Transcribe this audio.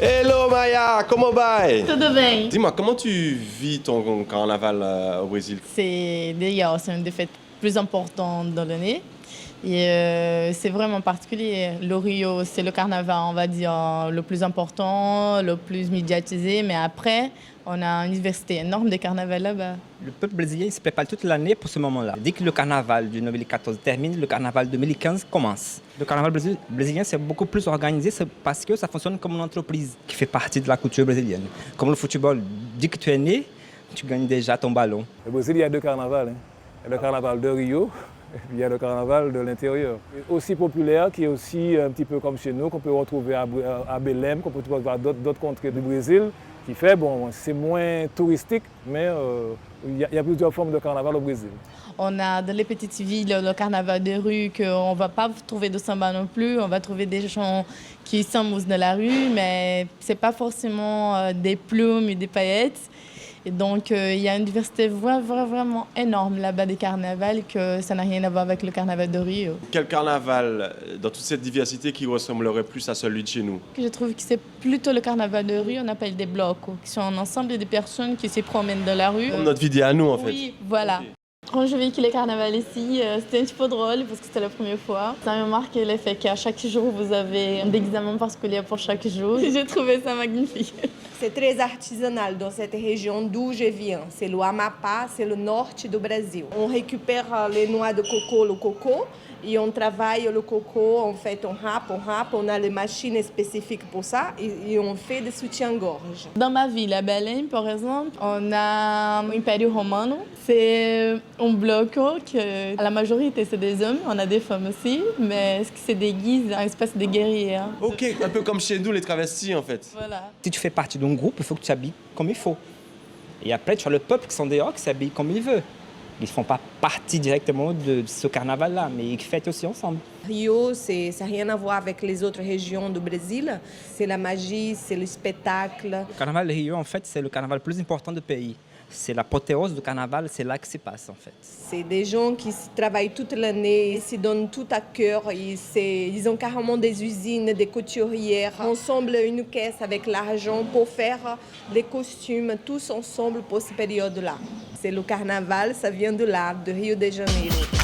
Hello Maya, comment va? Tudo bem. Dis-moi, comment tu vis ton carnaval au Brésil? C'est d'ailleurs, c'est une des fêtes plus importantes dans l'année. Et c'est vraiment particulier. Le Rio, c'est le carnaval, on va dire, le plus important, le plus médiatisé. Mais après, on a une diversité énorme de carnaval là-bas. Le peuple brésilien se prépare toute l'année pour ce moment-là. Dès que le carnaval de 2014 termine, le carnaval 2015 commence. Le carnaval brésilien, c'est beaucoup plus organisé, c'est parce que ça fonctionne comme une entreprise qui fait partie de la culture brésilienne. Comme le football, dès que tu es né, tu gagnes déjà ton ballon. Au Brésil, il y a deux carnavals. Il y a le carnaval de Rio, et puis il y a le carnaval de l'intérieur. Aussi populaire, qui est aussi un petit peu comme chez nous, qu'on peut retrouver à Belém, qu'on peut trouver dans d'autres contrées du Brésil, qui fait, bon, c'est moins touristique, mais il y a plusieurs formes de carnaval au Brésil. On a dans les petites villes le carnaval de rue qu'on ne va pas trouver de samba non plus. On va trouver des gens qui s'amusent dans la rue, mais ce n'est pas forcément des plumes et des paillettes. Et donc, il y a une diversité vraiment énorme là-bas des carnavals que ça n'a rien à voir avec le carnaval de Rio. Quel carnaval, dans toute cette diversité, qui ressemblerait plus à celui de chez nous? Je trouve que c'est plutôt le carnaval de rue, on appelle des blocs, qui sont un ensemble de personnes qui se promènent dans la rue. Comme notre vidéo à nous, en fait. Oui, voilà. Okay. Quand j'ai vécu le carnaval ici, c'était un petit peu drôle parce que c'était la première fois. Ça m'a marqué le fait qu'à chaque jour, vous avez un déguisement particulier pour chaque jour. J'ai trouvé ça magnifique. C'est très artisanal dans cette région d'où je viens. C'est le Amapá, c'est le nord du Brésil. On récupère les noix de coco, le coco, et on travaille le coco, en fait, on râpe, on a les machines spécifiques pour ça, et on fait des soutiens-gorge. Dans ma ville, à Belém, par exemple, on a l'Império Romano. C'est un bloc que la majorité, c'est des hommes, on a des femmes aussi, mais ce qui se déguise en espèce de guerrière. Ok, un peu comme chez nous, les travestis, en fait. Voilà. Si tu fais partie d'un groupe, il faut que tu t'habilles comme il faut. Et après, tu as le peuple qui sont dehors, qui s'habille comme il veut. Ils ne font pas partie directement de ce carnaval-là, mais ils fêtent aussi ensemble. Rio, ça n'a rien à voir avec les autres régions du Brésil. C'est la magie, c'est le spectacle. Le carnaval de Rio, en fait, c'est le carnaval le plus important du pays. C'est l'apothéose du carnaval, c'est là que ça passe, en fait. C'est des gens qui travaillent toute l'année, ils se donnent tout à cœur. Ils ont carrément des usines, des couturières. Ensemble, une caisse avec l'argent pour faire des costumes, tous ensemble pour cette période-là. C'est le carnaval, ça vient de là, de Rio de Janeiro.